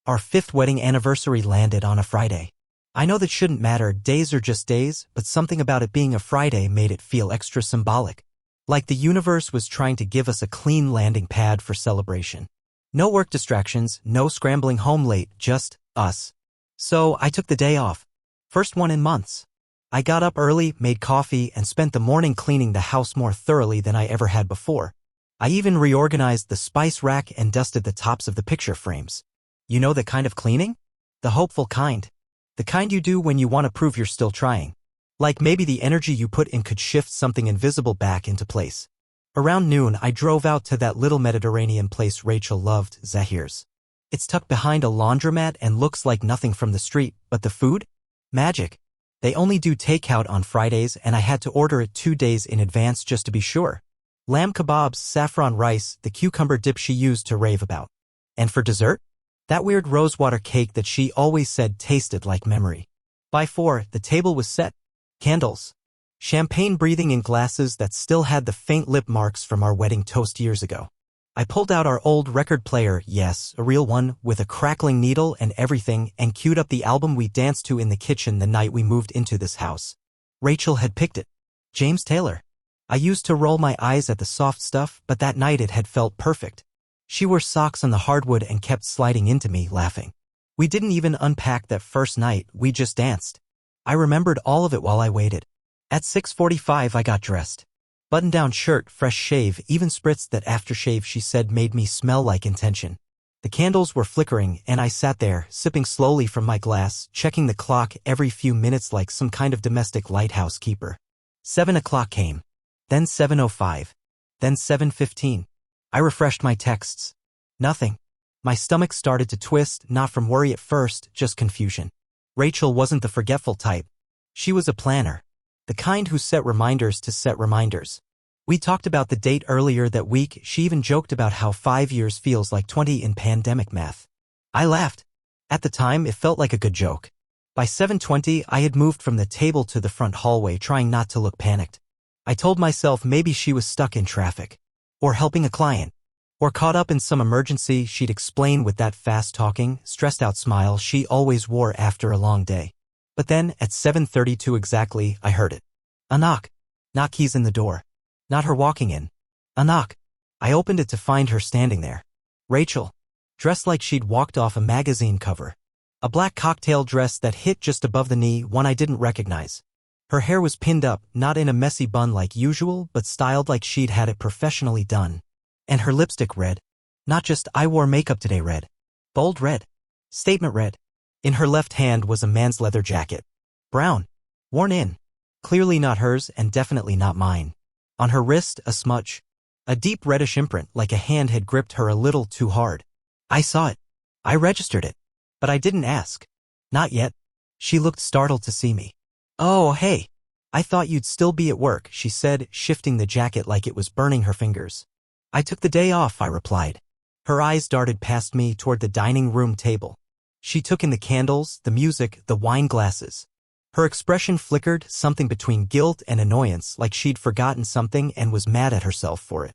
Our 5th wedding anniversary landed on a Friday. I know that shouldn't matter, days are just days, but something about it being a Friday made it feel extra symbolic. Like the universe was trying to give us a clean landing pad for celebration. No work distractions, no scrambling home late, just us. So I took the day off. First one in months. I got up early, made coffee, and spent the morning cleaning the house more thoroughly than I ever had before. I even reorganized the spice rack and dusted the tops of the picture frames. You know the kind of cleaning? The hopeful kind. The kind you do when you want to prove you're still trying. Like maybe the energy you put in could shift something invisible back into place. Around noon, I drove out to that little Mediterranean place Rachel loved, Zahir's. It's tucked behind a laundromat and looks like nothing from the street, but the food? Magic. They only do takeout on Fridays and I had to order it 2 days in advance just to be sure. Lamb kebabs, saffron rice, the cucumber dip she used to rave about. And for dessert? That weird rosewater cake that she always said tasted like memory. By 4, the table was set. Candles. Champagne breathing in glasses that still had the faint lip marks from our wedding toast years ago. I pulled out our old record player, yes, a real one, with a crackling needle and everything, and queued up the album we danced to in the kitchen the night we moved into this house. Rachel had picked it. James Taylor. I used to roll my eyes at the soft stuff, but that night it had felt perfect. She wore socks on the hardwood and kept sliding into me, laughing. We didn't even unpack that first night, we just danced. I remembered all of it while I waited. At 6:45 I got dressed. Button-down shirt, fresh shave, even spritzed that aftershave she said made me smell like intention. The candles were flickering and I sat there, sipping slowly from my glass, checking the clock every few minutes like some kind of domestic lighthouse keeper. 7 o'clock came. Then 7:05. Then 7:15. I refreshed my texts. Nothing. My stomach started to twist, not from worry at first, just confusion. Rachel wasn't the forgetful type. She was a planner. The kind who set reminders to set reminders. We talked about the date earlier that week. She even joked about how 5 years feels like 20 in pandemic math. I laughed. At the time, it felt like a good joke. By 7:20, I had moved from the table to the front hallway, trying not to look panicked. I told myself maybe she was stuck in traffic. Or helping a client. Or caught up in some emergency, she'd explain with that fast-talking, stressed-out smile she always wore after a long day. But then, at 7:32 exactly, I heard it. A knock. Not keys in the door. Not her walking in. A knock. I opened it to find her standing there. Rachel. Dressed like she'd walked off a magazine cover. A black cocktail dress that hit just above the knee, one I didn't recognize. Her hair was pinned up, not in a messy bun like usual, but styled like she'd had it professionally done. And her lipstick red. Not just I wore makeup today red. Bold red. Statement red. In her left hand was a man's leather jacket. Brown. Worn in. Clearly not hers and definitely not mine. On her wrist, a smudge. A deep reddish imprint like a hand had gripped her a little too hard. I saw it. I registered it. But I didn't ask. Not yet. She looked startled to see me. Oh, hey. I thought you'd still be at work, she said, shifting the jacket like it was burning her fingers. I took the day off, I replied. Her eyes darted past me toward the dining room table. She took in the candles, the music, the wine glasses. Her expression flickered, something between guilt and annoyance, like she'd forgotten something and was mad at herself for it.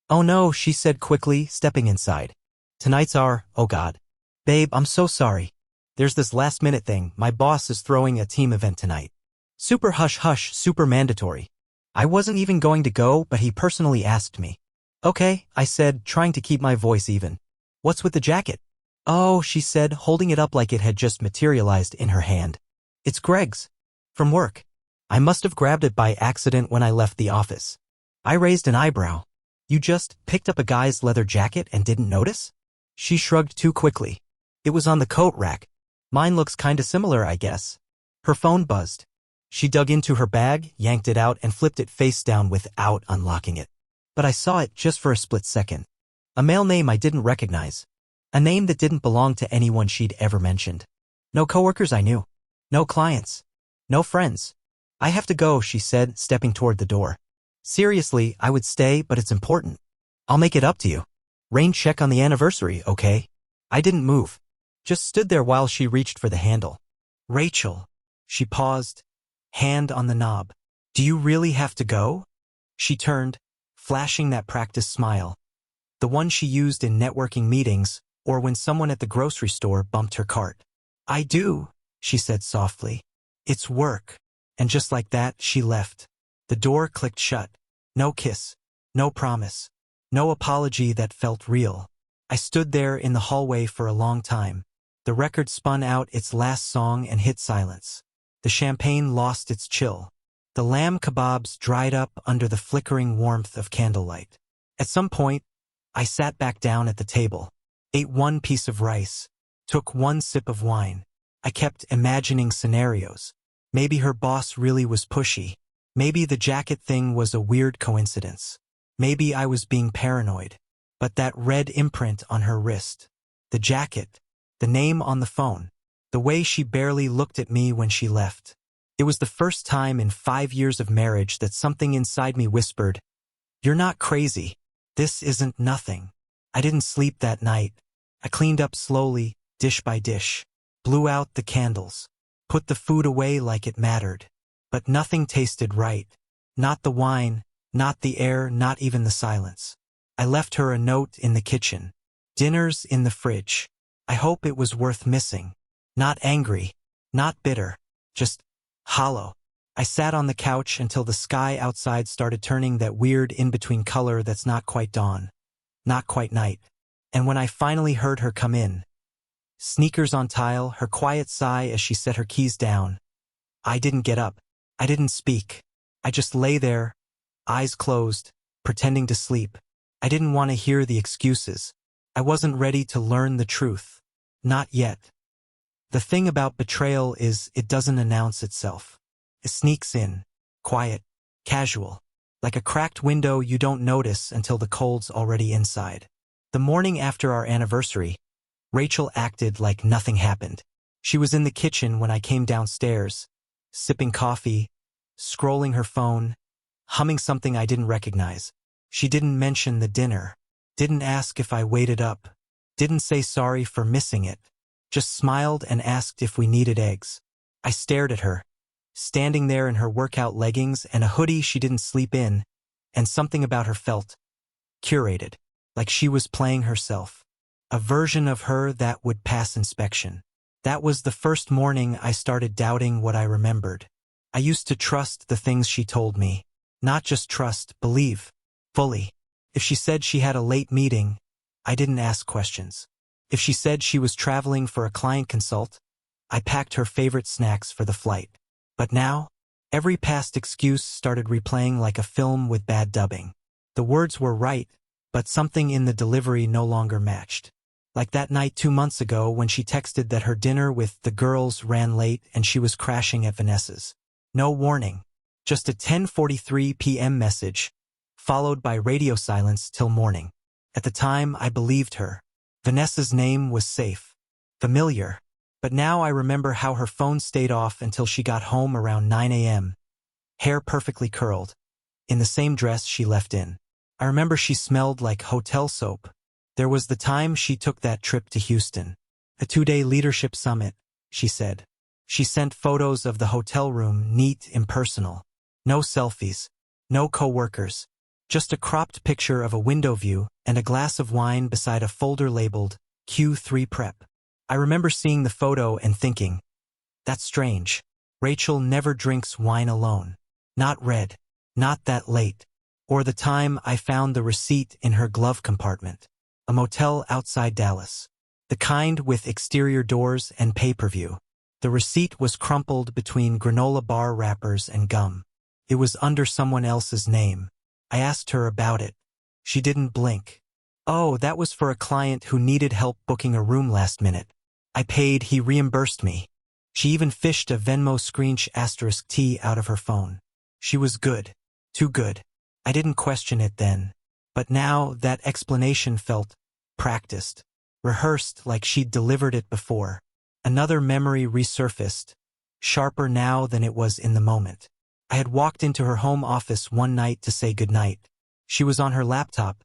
Oh no, she said quickly, stepping inside. Tonight's our, oh God. Babe, I'm so sorry. There's this last-minute thing, my boss is throwing a team event tonight. Super hush-hush, super mandatory. I wasn't even going to go, but he personally asked me. Okay, I said, trying to keep my voice even. What's with the jacket? Oh, she said, holding it up like it had just materialized in her hand. It's Greg's. From work. I must have grabbed it by accident when I left the office. I raised an eyebrow. You just picked up a guy's leather jacket and didn't notice? She shrugged too quickly. It was on the coat rack. Mine looks kinda similar, I guess. Her phone buzzed. She dug into her bag, yanked it out, and flipped it face down without unlocking it. But I saw it just for a split second. A male name I didn't recognize. A name that didn't belong to anyone she'd ever mentioned. No coworkers I knew. No clients. No friends. I have to go, she said, stepping toward the door. Seriously, I would stay, but it's important. I'll make it up to you. Rain check on the anniversary, okay? I didn't move. Just stood there while she reached for the handle. Rachel. She paused. Hand on the knob. Do you really have to go? She turned, flashing that practice smile. The one she used in networking meetings, or when someone at the grocery store bumped her cart. "I do," she said softly. "It's work." And just like that, she left. The door clicked shut. No kiss. No promise. No apology that felt real. I stood there in the hallway for a long time. The record spun out its last song and hit silence. The champagne lost its chill. The lamb kebabs dried up under the flickering warmth of candlelight. At some point, I sat back down at the table, ate one piece of rice, took one sip of wine. I kept imagining scenarios. Maybe her boss really was pushy. Maybe the jacket thing was a weird coincidence. Maybe I was being paranoid. But that red imprint on her wrist, the jacket, the name on the phone, the way she barely looked at me when she left. It was the first time in 5 years of marriage that something inside me whispered, "You're not crazy. This isn't nothing." I didn't sleep that night. I cleaned up slowly, dish by dish, blew out the candles, put the food away like it mattered. But nothing tasted right. Not the wine, not the air, not even the silence. I left her a note in the kitchen. "Dinner's in the fridge. I hope it was worth missing." Not angry, not bitter, just hollow. I sat on the couch until the sky outside started turning that weird in-between color that's not quite dawn, not quite night. And when I finally heard her come in, sneakers on tile, her quiet sigh as she set her keys down, I didn't get up. I didn't speak. I just lay there, eyes closed, pretending to sleep. I didn't want to hear the excuses. I wasn't ready to learn the truth. Not yet. The thing about betrayal is it doesn't announce itself. It sneaks in, quiet, casual, like a cracked window you don't notice until the cold's already inside. The morning after our anniversary, Rachel acted like nothing happened. She was in the kitchen when I came downstairs, sipping coffee, scrolling her phone, humming something I didn't recognize. She didn't mention the dinner, didn't ask if I waited up, didn't say sorry for missing it, just smiled and asked if we needed eggs. I stared at her, standing there in her workout leggings and a hoodie she didn't sleep in, and something about her felt curated, like she was playing herself, a version of her that would pass inspection. That was the first morning I started doubting what I remembered. I used to trust the things she told me, not just trust, believe, fully. If she said she had a late meeting, I didn't ask questions. If she said she was traveling for a client consult, I packed her favorite snacks for the flight. But now, every past excuse started replaying like a film with bad dubbing. The words were right, but something in the delivery no longer matched. Like that night 2 months ago when she texted that her dinner with the girls ran late and she was crashing at Vanessa's. No warning, just a 10:43 p.m. message, followed by radio silence till morning. At the time, I believed her. Vanessa's name was safe, familiar. But now I remember how her phone stayed off until she got home around 9 a.m., hair perfectly curled, in the same dress she left in. I remember she smelled like hotel soap. There was the time she took that trip to Houston, a 2-day leadership summit, she said. She sent photos of the hotel room, neat, impersonal. No selfies, no coworkers, just a cropped picture of a window view and a glass of wine beside a folder labeled Q3 Prep. I remember seeing the photo and thinking, that's strange. Rachel never drinks wine alone. Not red, not that late. Or the time I found the receipt in her glove compartment. A motel outside Dallas. The kind with exterior doors and pay-per-view. The receipt was crumpled between granola bar wrappers and gum. It was under someone else's name. I asked her about it. She didn't blink. Oh, that was for a client who needed help booking a room last minute. I paid, he reimbursed me. She even fished a Venmo screenshot *T out of her phone. She was good. Too good. I didn't question it then. But now that explanation felt practiced, rehearsed like she'd delivered it before. Another memory resurfaced, sharper now than it was in the moment. I had walked into her home office one night to say goodnight. She was on her laptop,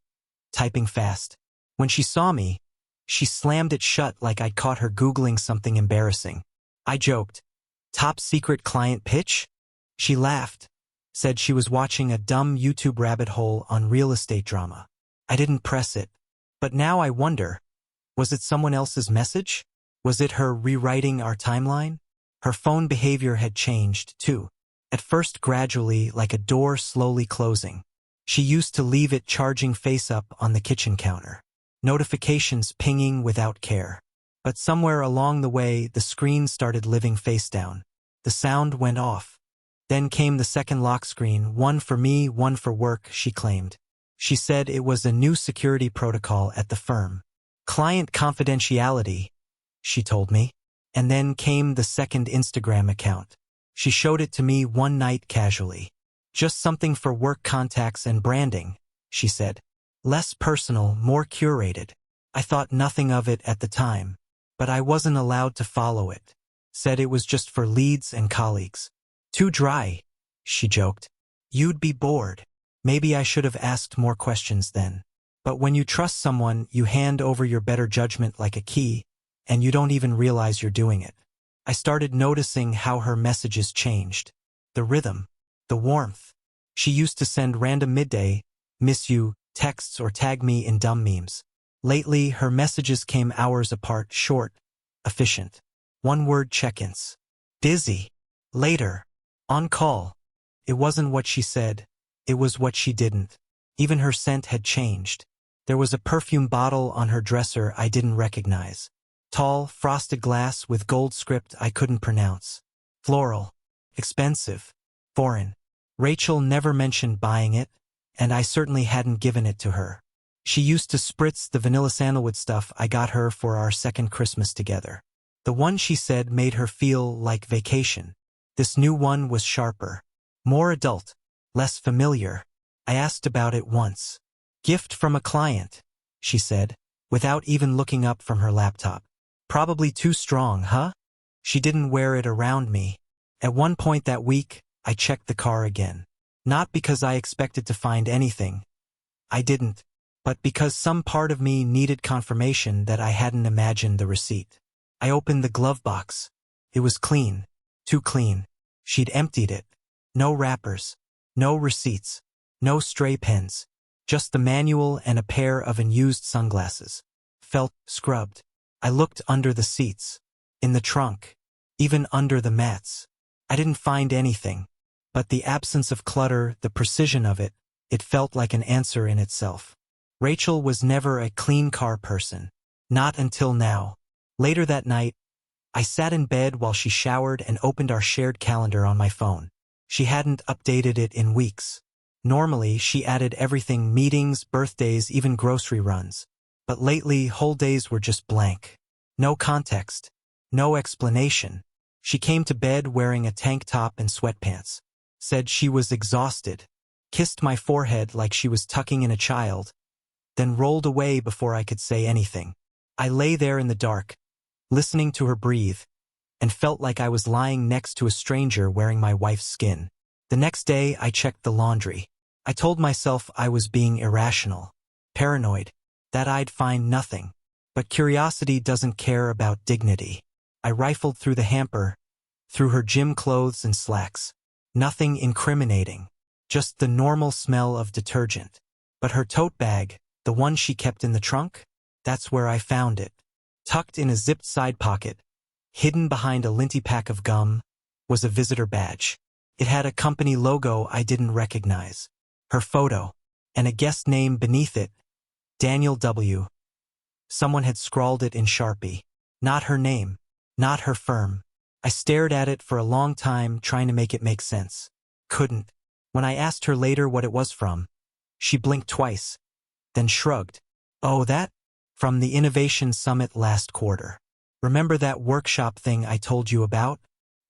typing fast. When she saw me, she slammed it shut like I'd caught her Googling something embarrassing. I joked, "Top secret client pitch?" She laughed, said she was watching a dumb YouTube rabbit hole on real estate drama. I didn't press it. But now I wonder, Was it someone else's message? Was it her rewriting our timeline? Her phone behavior had changed, too. At first gradually, like a door slowly closing. She used to leave it charging face up on the kitchen counter. Notifications pinging without care. But somewhere along the way, the screen started living face down. The sound went off. Then came the second lock screen, one for me, one for work, she claimed. She said it was a new security protocol at the firm. Client confidentiality, she told me. And then came the second Instagram account. She showed it to me one night casually. Just something for work contacts and branding, she said. Less personal, more curated. I thought nothing of it at the time, but I wasn't allowed to follow it. Said it was just for leads and colleagues. Too dry, she joked. You'd be bored. Maybe I should have asked more questions then. But when you trust someone, you hand over your better judgment like a key, and you don't even realize you're doing it. I started noticing how her messages changed. The rhythm, the warmth. She used to send random midday, miss you, texts or tag me in dumb memes. Lately, her messages came hours apart, short, efficient. One-word check-ins. Busy. Later. On call. It wasn't what she said. It was what she didn't. Even her scent had changed. There was a perfume bottle on her dresser I didn't recognize. Tall, frosted glass with gold script I couldn't pronounce. Floral. Expensive. Foreign. Rachel never mentioned buying it, and I certainly hadn't given it to her. She used to spritz the vanilla sandalwood stuff I got her for our second Christmas together. The one she said made her feel like vacation. This new one was sharper. More adult. Less familiar. I asked about it once. Gift from a client, she said, without even looking up from her laptop. Probably too strong, huh? She didn't wear it around me. At one point that week, I checked the car again. Not because I expected to find anything. I didn't. But because some part of me needed confirmation that I hadn't imagined the receipt. I opened the glove box. It was clean. Too clean. She'd emptied it. No wrappers. No receipts. No stray pens. Just the manual and a pair of unused sunglasses. Felt scrubbed. I looked under the seats. In the trunk. Even under the mats. I didn't find anything. But the absence of clutter, the precision of it, it felt like an answer in itself. Rachel was never a clean car person. Not until now. Later that night, I sat in bed while she showered and opened our shared calendar on my phone. She hadn't updated it in weeks. Normally, she added everything: meetings, birthdays, even grocery runs. But lately, whole days were just blank. No context. No explanation. She came to bed wearing a tank top and sweatpants. Said she was exhausted. Kissed my forehead like she was tucking in a child. Then rolled away before I could say anything. I lay there in the dark, listening to her breathe, and felt like I was lying next to a stranger wearing my wife's skin. The next day, I checked the laundry. I told myself I was being irrational, paranoid, that I'd find nothing. But curiosity doesn't care about dignity. I rifled through the hamper, through her gym clothes and slacks. Nothing incriminating, just the normal smell of detergent. But her tote bag, the one she kept in the trunk, that's where I found it. Tucked in a zipped side pocket, hidden behind a linty pack of gum, was a visitor badge. It had a company logo I didn't recognize. Her photo, and a guest name beneath it, Daniel W. Someone had scrawled it in Sharpie. Not her name, not her firm. I stared at it for a long time, trying to make it make sense. Couldn't. When I asked her later what it was from, she blinked twice, then shrugged. Oh, that? From the Innovation Summit last quarter. Remember that workshop thing I told you about?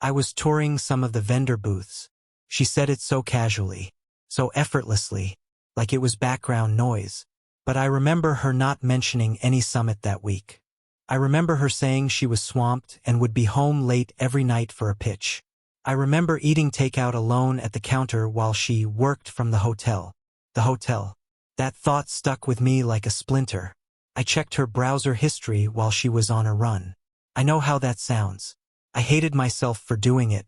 I was touring some of the vendor booths. She said it so casually, so effortlessly, like it was background noise. But I remember her not mentioning any summit that week. I remember her saying she was swamped and would be home late every night for a pitch. I remember eating takeout alone at the counter while she worked from the hotel. The hotel. That thought stuck with me like a splinter. I checked her browser history while she was on a run. I know how that sounds. I hated myself for doing it,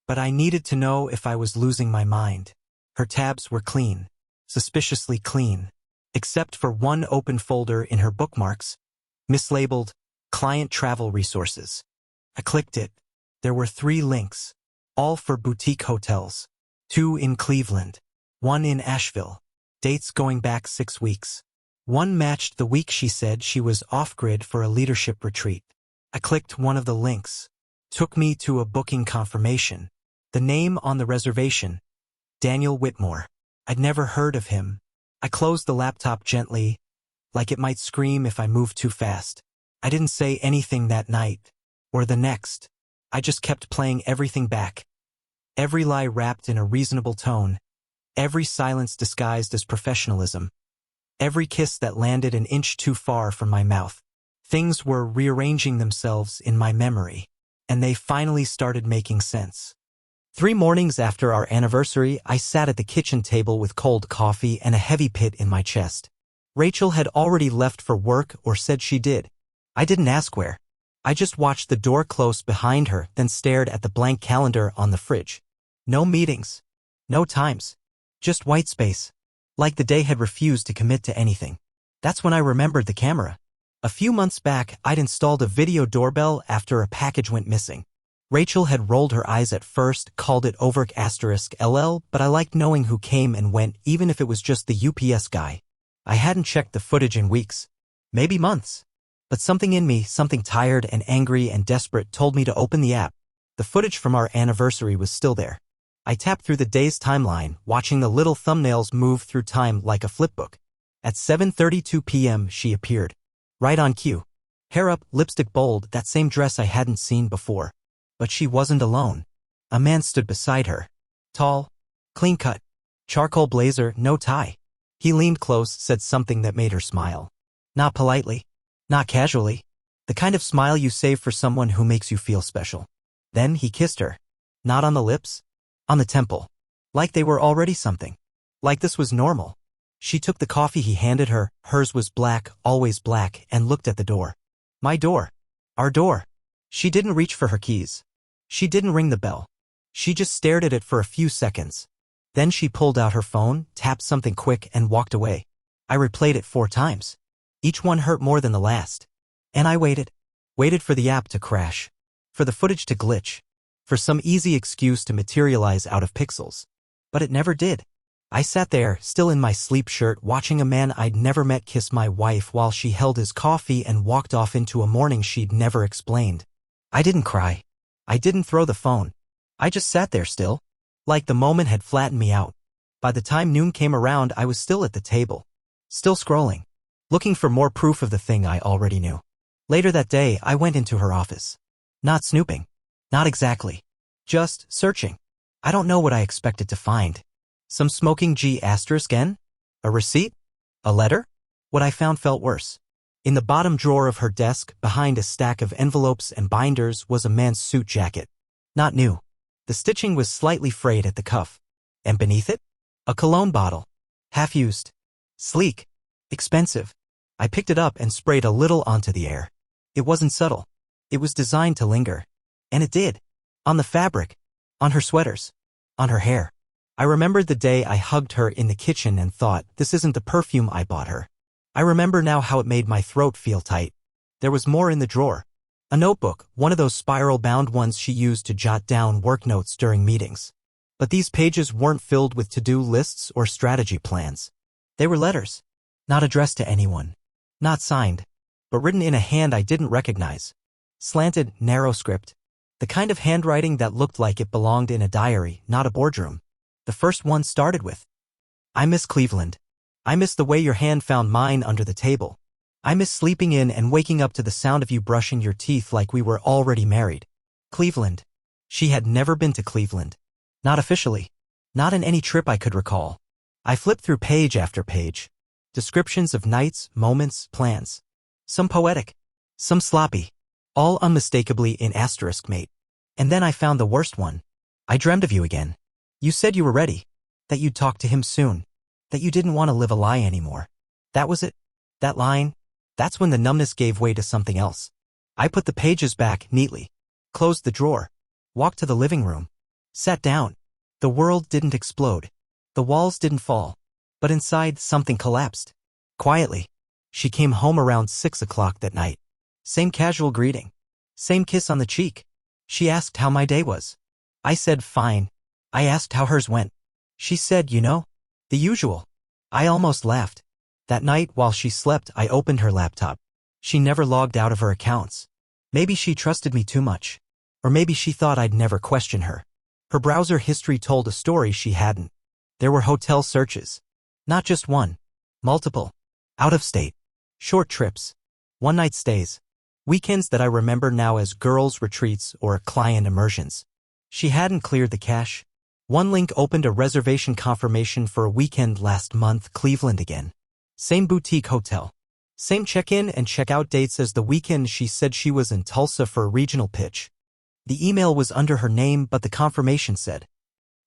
but I needed to know if I was losing my mind. Her tabs were clean. Suspiciously clean. Except for one open folder in her bookmarks, mislabeled, client travel resources. I clicked it. There were 3 links, all for boutique hotels. 2 in Cleveland, 1 in Asheville. Dates going back 6 weeks. One matched the week she said she was off-grid for a leadership retreat. I clicked one of the links. Took me to a booking confirmation. The name on the reservation, Daniel Whitmore. I'd never heard of him. I closed the laptop gently, like it might scream if I moved too fast. I didn't say anything that night, or the next. I just kept playing everything back. Every lie wrapped in a reasonable tone. Every silence disguised as professionalism. Every kiss that landed an inch too far from my mouth. Things were rearranging themselves in my memory, and they finally started making sense. 3 mornings after our anniversary, I sat at the kitchen table with cold coffee and a heavy pit in my chest. Rachel had already left for work or said she did. I didn't ask where. I just watched the door close behind her, then stared at the blank calendar on the fridge. No meetings. No times. Just white space. Like the day had refused to commit to anything. That's when I remembered the camera. A few months back, I'd installed a video doorbell after a package went missing. Rachel had rolled her eyes at first, called it *LL, but I liked knowing who came and went, even if it was just the UPS guy. I hadn't checked the footage in weeks. Maybe months. But something in me, something tired and angry and desperate, told me to open the app. The footage from our anniversary was still there. I tapped through the day's timeline, watching the little thumbnails move through time like a flipbook. At 7:32 p.m. she appeared. Right on cue. Hair up, lipstick bold, that same dress I hadn't seen before. But she wasn't alone. A man stood beside her. Tall, clean-cut, charcoal blazer, no tie. He leaned close, said something that made her smile. Not politely. Not casually. The kind of smile you save for someone who makes you feel special. Then he kissed her. Not on the lips. On the temple. Like they were already something. Like this was normal. She took the coffee he handed her, hers was black, always black, and looked at the door. My door. Our door. She didn't reach for her keys. She didn't ring the bell. She just stared at it for a few seconds. Then she pulled out her phone, tapped something quick, and walked away. I replayed it 4 times. Each one hurt more than the last. And I waited. Waited for the app to crash. For the footage to glitch. For some easy excuse to materialize out of pixels. But it never did. I sat there, still in my sleep shirt, watching a man I'd never met kiss my wife while she held his coffee and walked off into a morning she'd never explained. I didn't cry. I didn't throw the phone. I just sat there still. Like the moment had flattened me out. By the time noon came around, I was still at the table. Still scrolling. Looking for more proof of the thing I already knew. Later that day, I went into her office. Not snooping. Not exactly. Just searching. I don't know what I expected to find. Some smoking G*N? A receipt? A letter? What I found felt worse. In the bottom drawer of her desk, behind a stack of envelopes and binders, was a man's suit jacket. Not new. The stitching was slightly frayed at the cuff. And beneath it? A cologne bottle. Half-used. Sleek. Expensive. I picked it up and sprayed a little onto the air. It wasn't subtle. It was designed to linger. And it did. On the fabric. On her sweaters. On her hair. I remembered the day I hugged her in the kitchen and thought, this isn't the perfume I bought her. I remember now how it made my throat feel tight. There was more in the drawer. A notebook, one of those spiral-bound ones she used to jot down work notes during meetings. But these pages weren't filled with to-do lists or strategy plans. They were letters. Not addressed to anyone. Not signed. But written in a hand I didn't recognize. Slanted, narrow script. The kind of handwriting that looked like it belonged in a diary, not a boardroom. The first one started with, I miss Cleveland. I miss the way your hand found mine under the table. I miss sleeping in and waking up to the sound of you brushing your teeth like we were already married. Cleveland. She had never been to Cleveland. Not officially. Not in any trip I could recall. I flipped through page after page. Descriptions of nights, moments, plans. Some poetic. Some sloppy. All unmistakably in asterisk mate. And then I found the worst one. I dreamed of you again. You said you were ready. That you'd talk to him soon. That you didn't want to live a lie anymore. That was it. That line. That's when the numbness gave way to something else. I put the pages back neatly. Closed the drawer. Walked to the living room. Sat down. The world didn't explode. The walls didn't fall. But inside, something collapsed. Quietly. She came home around 6 o'clock that night. Same casual greeting. Same kiss on the cheek. She asked how my day was. I said fine. I asked how hers went. She said, you know, the usual. I almost laughed. That night, while she slept, I opened her laptop. She never logged out of her accounts. Maybe she trusted me too much. Or maybe she thought I'd never question her. Her browser history told a story she hadn't. There were hotel searches. Not just one. Multiple. Out of state. Short trips. One-night stays. Weekends that I remember now as girls' retreats or client immersions. She hadn't cleared the cache. One link opened a reservation confirmation for a weekend last month, Cleveland again. Same boutique hotel. Same check-in and check-out dates as the weekend she said she was in Tulsa for a regional pitch. The email was under her name, but the confirmation said,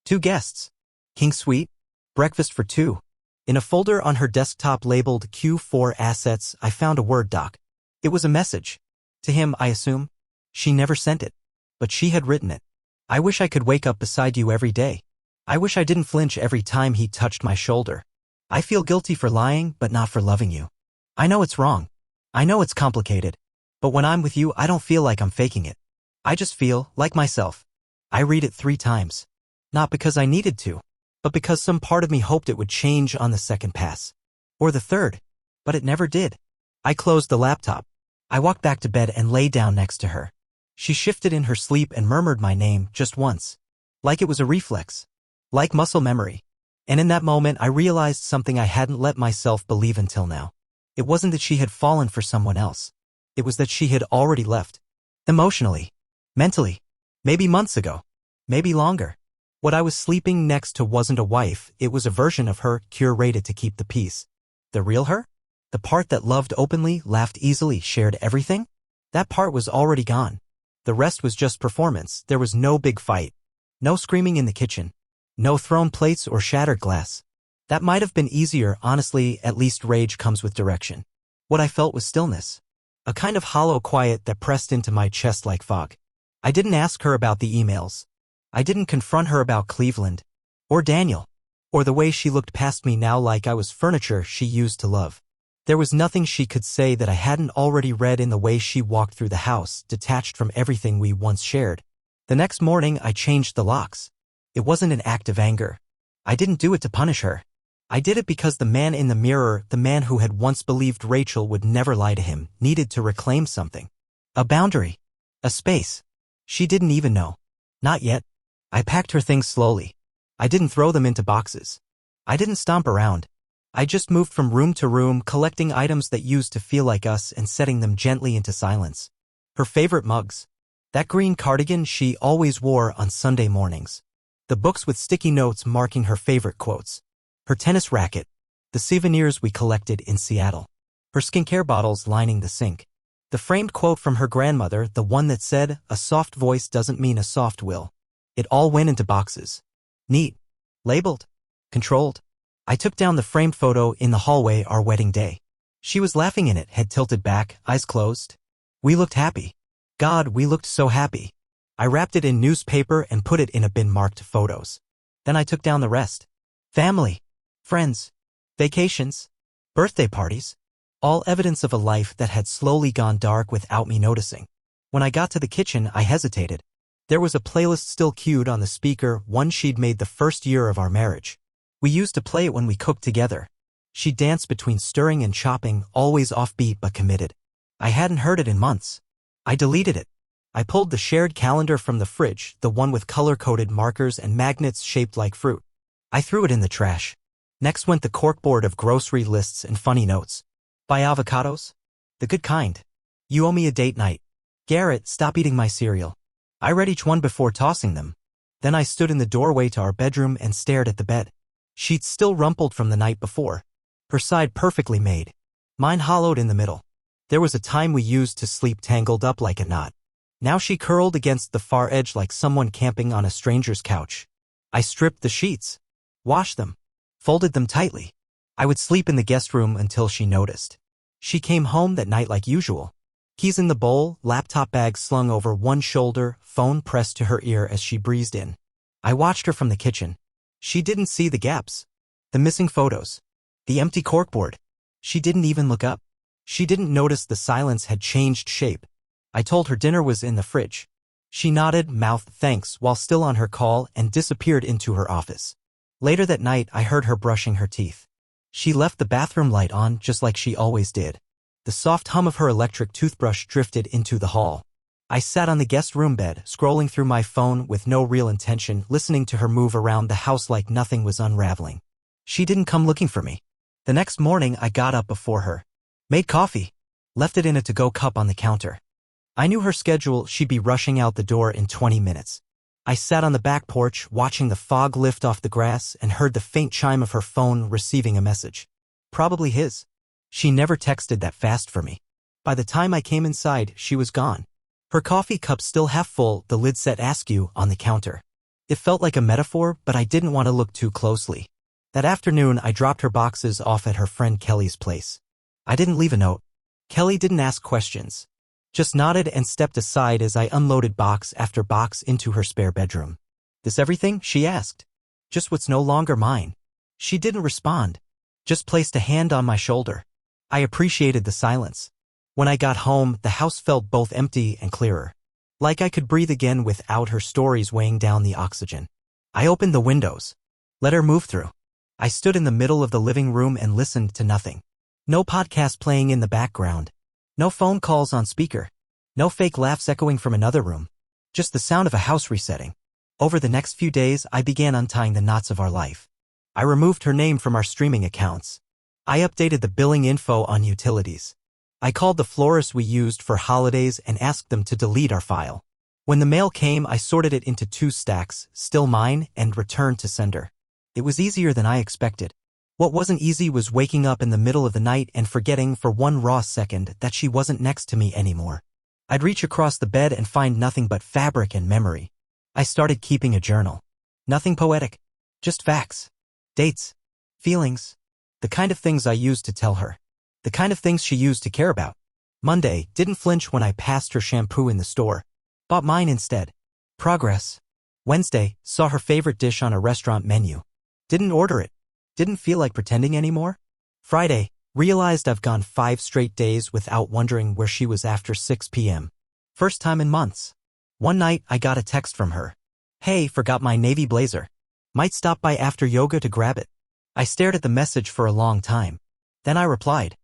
2 guests. King Suite. Breakfast for 2. In a folder on her desktop labeled Q4 Assets, I found a Word doc. It was a message. To him, I assume. She never sent it. But she had written it. I wish I could wake up beside you every day. I wish I didn't flinch every time he touched my shoulder. I feel guilty for lying, but not for loving you. I know it's wrong. I know it's complicated. But when I'm with you, I don't feel like I'm faking it. I just feel like myself. I read it 3 times. Not because I needed to, but because some part of me hoped it would change on the second pass. Or the third. But it never did. I closed the laptop. I walked back to bed and lay down next to her. She shifted in her sleep and murmured my name just once. Like it was a reflex. Like muscle memory. And in that moment I realized something I hadn't let myself believe until now. It wasn't that she had fallen for someone else. It was that she had already left. Emotionally. Mentally. Maybe months ago. Maybe longer. What I was sleeping next to wasn't a wife, it was a version of her curated to keep the peace. The real her? The part that loved openly, laughed easily, shared everything? That part was already gone. The rest was just performance. There was no big fight. No screaming in the kitchen. No thrown plates or shattered glass. That might have been easier, honestly. At least rage comes with direction. What I felt was stillness. A kind of hollow quiet that pressed into my chest like fog. I didn't ask her about the emails. I didn't confront her about Cleveland. Or Daniel. Or the way she looked past me now like I was furniture she used to love. There was nothing she could say that I hadn't already read in the way she walked through the house, detached from everything we once shared. The next morning I changed the locks. It wasn't an act of anger. I didn't do it to punish her. I did it because the man in the mirror, the man who had once believed Rachel would never lie to him, needed to reclaim something. A boundary. A space. She didn't even know. Not yet. I packed her things slowly. I didn't throw them into boxes. I didn't stomp around. I just moved from room to room, collecting items that used to feel like us and setting them gently into silence. Her favorite mugs. That green cardigan she always wore on Sunday mornings. The books with sticky notes marking her favorite quotes. Her tennis racket. The souvenirs we collected in Seattle. Her skincare bottles lining the sink. The framed quote from her grandmother, the one that said, "A soft voice doesn't mean a soft will." It all went into boxes. Neat. Labeled. Controlled. I took down the framed photo in the hallway our wedding day. She was laughing in it, head tilted back, eyes closed. We looked happy. God, we looked so happy. I wrapped it in newspaper and put it in a bin marked photos. Then I took down the rest. Family. Friends. Vacations. Birthday parties. All evidence of a life that had slowly gone dark without me noticing. When I got to the kitchen, I hesitated. There was a playlist still queued on the speaker, one she'd made the first year of our marriage. We used to play it when we cooked together. She danced between stirring and chopping, always offbeat but committed. I hadn't heard it in months. I deleted it. I pulled the shared calendar from the fridge, the one with color-coded markers and magnets shaped like fruit. I threw it in the trash. Next went the corkboard of grocery lists and funny notes. Buy avocados? The good kind. You owe me a date night. Garrett, stop eating my cereal. I read each one before tossing them. Then I stood in the doorway to our bedroom and stared at the bed. Sheets still rumpled from the night before. Her side perfectly made. Mine hollowed in the middle. There was a time we used to sleep tangled up like a knot. Now she curled against the far edge like someone camping on a stranger's couch. I stripped the sheets. Washed them. Folded them tightly. I would sleep in the guest room until she noticed. She came home that night like usual. Keys in the bowl, laptop bag slung over one shoulder, phone pressed to her ear as she breezed in. I watched her from the kitchen. She didn't see the gaps. The missing photos. The empty corkboard. She didn't even look up. She didn't notice the silence had changed shape. I told her dinner was in the fridge. She nodded, mouthed thanks while still on her call, and disappeared into her office. Later that night, I heard her brushing her teeth. She left the bathroom light on just like she always did. The soft hum of her electric toothbrush drifted into the hall. I sat on the guest room bed, scrolling through my phone with no real intention, listening to her move around the house like nothing was unraveling. She didn't come looking for me. The next morning, I got up before her, made coffee, left it in a to-go cup on the counter. I knew her schedule. She'd be rushing out the door in 20 minutes. I sat on the back porch, watching the fog lift off the grass, and heard the faint chime of her phone receiving a message. Probably his. She never texted that fast for me. By the time I came inside, she was gone. Her coffee cup still half full, the lid set askew on the counter. It felt like a metaphor, but I didn't want to look too closely. That afternoon, I dropped her boxes off at her friend Kelly's place. I didn't leave a note. Kelly didn't ask questions. Just nodded and stepped aside as I unloaded box after box into her spare bedroom. "This everything?" she asked. "Just what's no longer mine." She didn't respond. Just placed a hand on my shoulder. I appreciated the silence. When I got home, the house felt both empty and clearer. Like I could breathe again without her stories weighing down the oxygen. I opened the windows. Let her move through. I stood in the middle of the living room and listened to nothing. No podcast playing in the background. No phone calls on speaker. No fake laughs echoing from another room. Just the sound of a house resetting. Over the next few days, I began untying the knots of our life. I removed her name from our streaming accounts. I updated the billing info on utilities. I called the florist we used for holidays and asked them to delete our file. When the mail came, I sorted it into 2 stacks, still mine, and returned to sender. It was easier than I expected. What wasn't easy was waking up in the middle of the night and forgetting for one raw second that she wasn't next to me anymore. I'd reach across the bed and find nothing but fabric and memory. I started keeping a journal. Nothing poetic. Just facts. Dates. Feelings. The kind of things I used to tell her. The kind of things she used to care about. Monday, didn't flinch when I passed her shampoo in the store. Bought mine instead. Progress. Wednesday, saw her favorite dish on a restaurant menu. Didn't order it. Didn't feel like pretending anymore. Friday, realized I've gone 5 straight days without wondering where she was after 6 p.m. First time in months. One night, I got a text from her. "Hey, forgot my navy blazer. Might stop by after yoga to grab it." I stared at the message for a long time. Then I replied,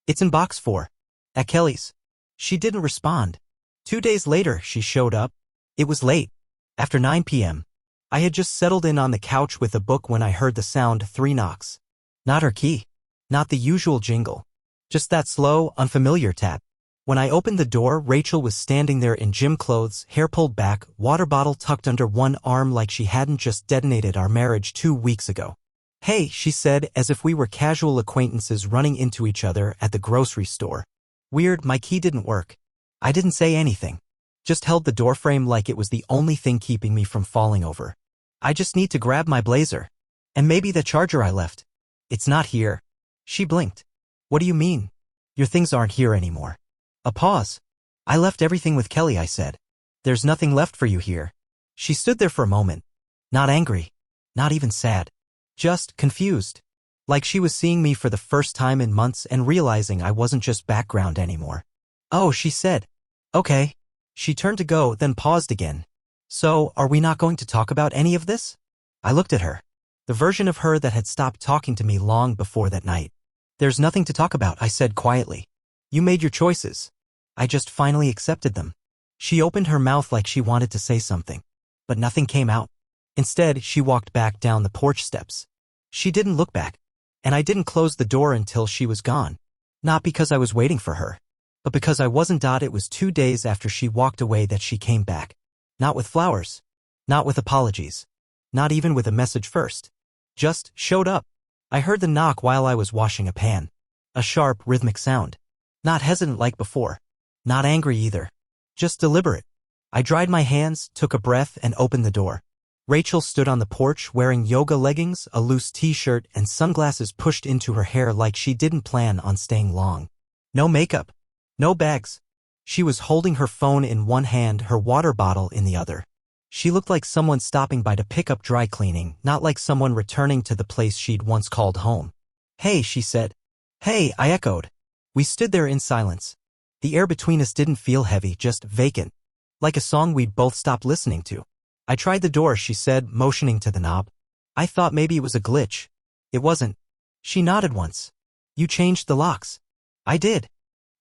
"It's in box 4. At Kelly's." She didn't respond. 2 days later, she showed up. It was late. After 9 p.m. I had just settled in on the couch with a book when I heard the sound 3 knocks. Not her key. Not the usual jingle. Just that slow, unfamiliar tap. When I opened the door, Rachel was standing there in gym clothes, hair pulled back, water bottle tucked under one arm like she hadn't just detonated our marriage 2 weeks ago. "Hey," she said, as if we were casual acquaintances running into each other at the grocery store. Weird, my key didn't work. I didn't say anything. Just held the doorframe like it was the only thing keeping me from falling over. "I just need to grab my blazer. And maybe the charger I left. It's not here." She blinked. "What do you mean? Your things aren't here anymore." A pause. "I left everything with Kelly," I said. "There's nothing left for you here." She stood there for a moment. Not angry. Not even sad. Just confused. Like she was seeing me for the first time in months and realizing I wasn't just background anymore. "Oh," she said. "Okay." She turned to go, then paused again. "So, are we not going to talk about any of this?" I looked at her. The version of her that had stopped talking to me long before that night. "There's nothing to talk about," I said quietly. "You made your choices. I just finally accepted them." She opened her mouth like she wanted to say something. But nothing came out. Instead, she walked back down the porch steps. She didn't look back. And I didn't close the door until she was gone. Not because I was waiting for her. But because I wasn't. It was 2 days after she walked away that she came back. Not with flowers. Not with apologies. Not even with a message first. Just showed up. I heard the knock while I was washing a pan. A sharp, rhythmic sound. Not hesitant like before. Not angry either. Just deliberate. I dried my hands, took a breath, and opened the door. Rachel stood on the porch wearing yoga leggings, a loose t-shirt, and sunglasses pushed into her hair like she didn't plan on staying long. No makeup. No bags. She was holding her phone in one hand, her water bottle in the other. She looked like someone stopping by to pick up dry cleaning, not like someone returning to the place she'd once called home. "Hey," she said. "Hey," I echoed. We stood there in silence. The air between us didn't feel heavy, just vacant, like a song we'd both stopped listening to. I tried the door, she said, motioning to the knob. I thought maybe it was a glitch. It wasn't. She nodded once. You changed the locks. I did.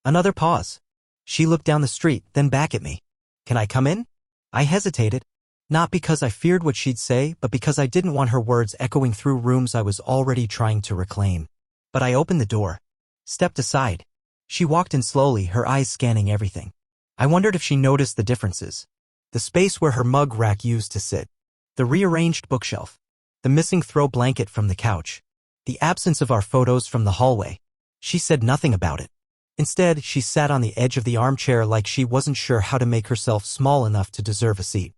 Another pause. She looked down the street, then back at me. Can I come in? I hesitated. Not because I feared what she'd say, but because I didn't want her words echoing through rooms I was already trying to reclaim. But I opened the door. Stepped aside. She walked in slowly, her eyes scanning everything. I wondered if she noticed the differences. The space where her mug rack used to sit. The rearranged bookshelf. The missing throw blanket from the couch. The absence of our photos from the hallway. She said nothing about it. Instead, she sat on the edge of the armchair like she wasn't sure how to make herself small enough to deserve a seat.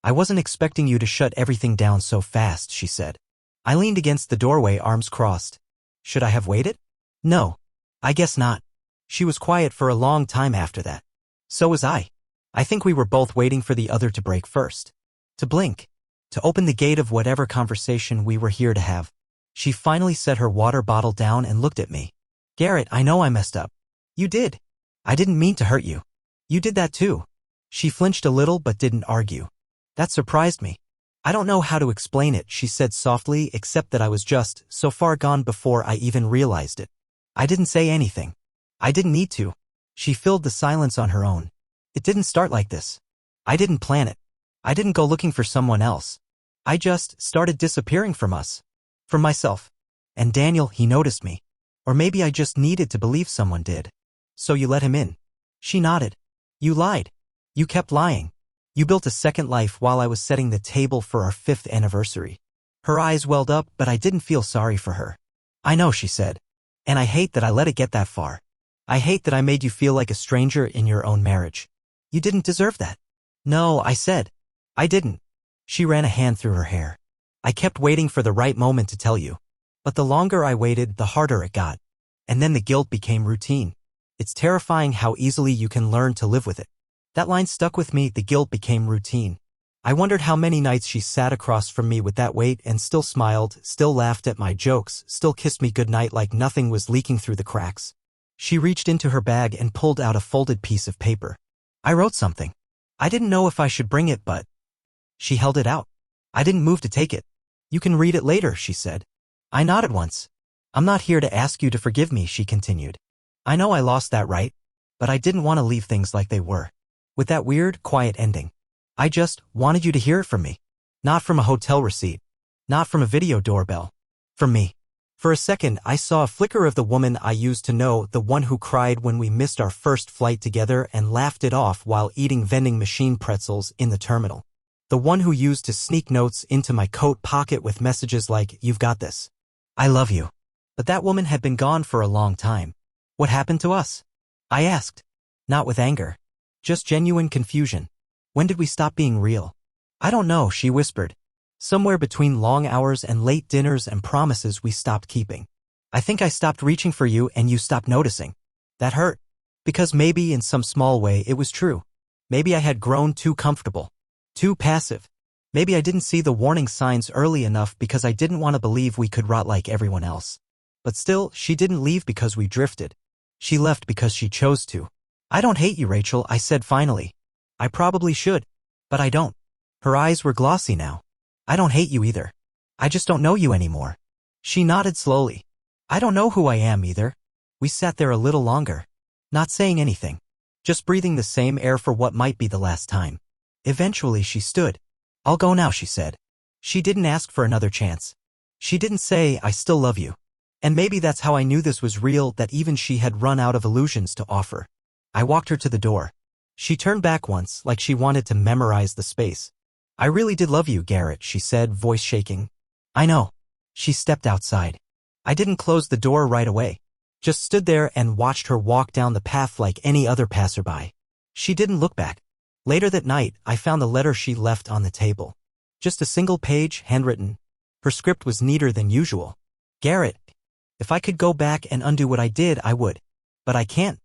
I wasn't expecting you to shut everything down so fast, she said. I leaned against the doorway, arms crossed. Should I have waited? No. I guess not. She was quiet for a long time after that. So was I. I think we were both waiting for the other to break first. To blink. To open the gate of whatever conversation we were here to have. She finally set her water bottle down and looked at me. Garrett, I know I messed up. You did. I didn't mean to hurt you. You did that too. She flinched a little but didn't argue. That surprised me. I don't know how to explain it, she said softly, except that I was just so far gone before I even realized it. I didn't say anything. I didn't need to. She filled the silence on her own. It didn't start like this. I didn't plan it. I didn't go looking for someone else. I just started disappearing from us. From myself. And Daniel, he noticed me. Or maybe I just needed to believe someone did. So you let him in. She nodded. You lied. You kept lying. You built a second life while I was setting the table for our 5th anniversary. Her eyes welled up, but I didn't feel sorry for her. I know, she said. And I hate that I let it get that far. I hate that I made you feel like a stranger in your own marriage. You didn't deserve that. No, I said. I didn't. She ran a hand through her hair. I kept waiting for the right moment to tell you. But the longer I waited, the harder it got. And then the guilt became routine. It's terrifying how easily you can learn to live with it. That line stuck with me, the guilt became routine. I wondered how many nights she sat across from me with that weight and still smiled, still laughed at my jokes, still kissed me goodnight like nothing was leaking through the cracks. She reached into her bag and pulled out a folded piece of paper. I wrote something. I didn't know if I should bring it, but... She held it out. I didn't move to take it. You can read it later, she said. I nodded once. I'm not here to ask you to forgive me, she continued. I know I lost that right, but I didn't want to leave things like they were. With that weird, quiet ending. I just wanted you to hear it from me. Not from a hotel receipt. Not from a video doorbell. From me. For a second, I saw a flicker of the woman I used to know, the one who cried when we missed our first flight together and laughed it off while eating vending machine pretzels in the terminal. The one who used to sneak notes into my coat pocket with messages like, "You've got this. I love you." But that woman had been gone for a long time. What happened to us? I asked. Not with anger. Just genuine confusion. When did we stop being real? I don't know, she whispered. Somewhere between long hours and late dinners and promises we stopped keeping. I think I stopped reaching for you and you stopped noticing. That hurt. Because maybe in some small way it was true. Maybe I had grown too comfortable. Too passive. Maybe I didn't see the warning signs early enough because I didn't want to believe we could rot like everyone else. But still, she didn't leave because we drifted. She left because she chose to. I don't hate you, Rachel, I said finally. I probably should. But I don't. Her eyes were glossy now. I don't hate you either. I just don't know you anymore. She nodded slowly. I don't know who I am either. We sat there a little longer. Not saying anything. Just breathing the same air for what might be the last time. Eventually she stood. I'll go now, she said. She didn't ask for another chance. She didn't say, I still love you. And maybe that's how I knew this was real, that even she had run out of illusions to offer. I walked her to the door. She turned back once, like she wanted to memorize the space. I really did love you, Garrett, she said, voice shaking. I know. She stepped outside. I didn't close the door right away. Just stood there and watched her walk down the path like any other passerby. She didn't look back. Later that night, I found the letter she left on the table. Just a single page, handwritten. Her script was neater than usual. Garrett, if I could go back and undo what I did, I would. But I can't.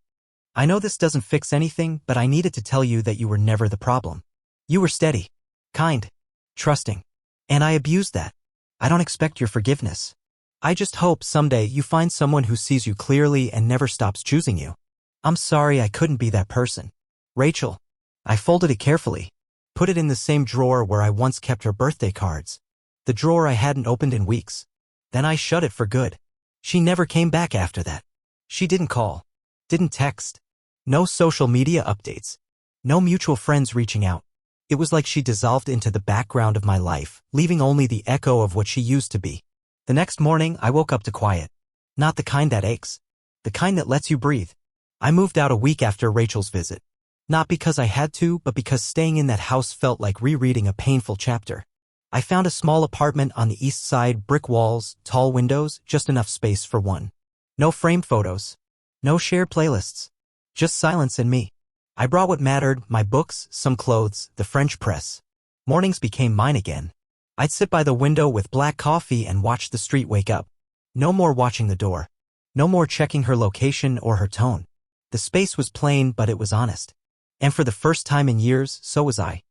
I know this doesn't fix anything, but I needed to tell you that you were never the problem. You were steady, kind, trusting. And I abused that. I don't expect your forgiveness. I just hope someday you find someone who sees you clearly and never stops choosing you. I'm sorry I couldn't be that person. Rachel. I folded it carefully. Put it in the same drawer where I once kept her birthday cards. The drawer I hadn't opened in weeks. Then I shut it for good. She never came back after that. She didn't call. Didn't text. No social media updates. No mutual friends reaching out. It was like she dissolved into the background of my life, leaving only the echo of what she used to be. The next morning, I woke up to quiet. Not the kind that aches. The kind that lets you breathe. I moved out a week after Rachel's visit. Not because I had to, but because staying in that house felt like rereading a painful chapter. I found a small apartment on the east side, brick walls, tall windows, just enough space for one. No framed photos. No shared playlists. Just silence and me. I brought what mattered, my books, some clothes, the French press. Mornings became mine again. I'd sit by the window with black coffee and watch the street wake up. No more watching the door. No more checking her location or her tone. The space was plain, but it was honest. And for the first time in years, so was I.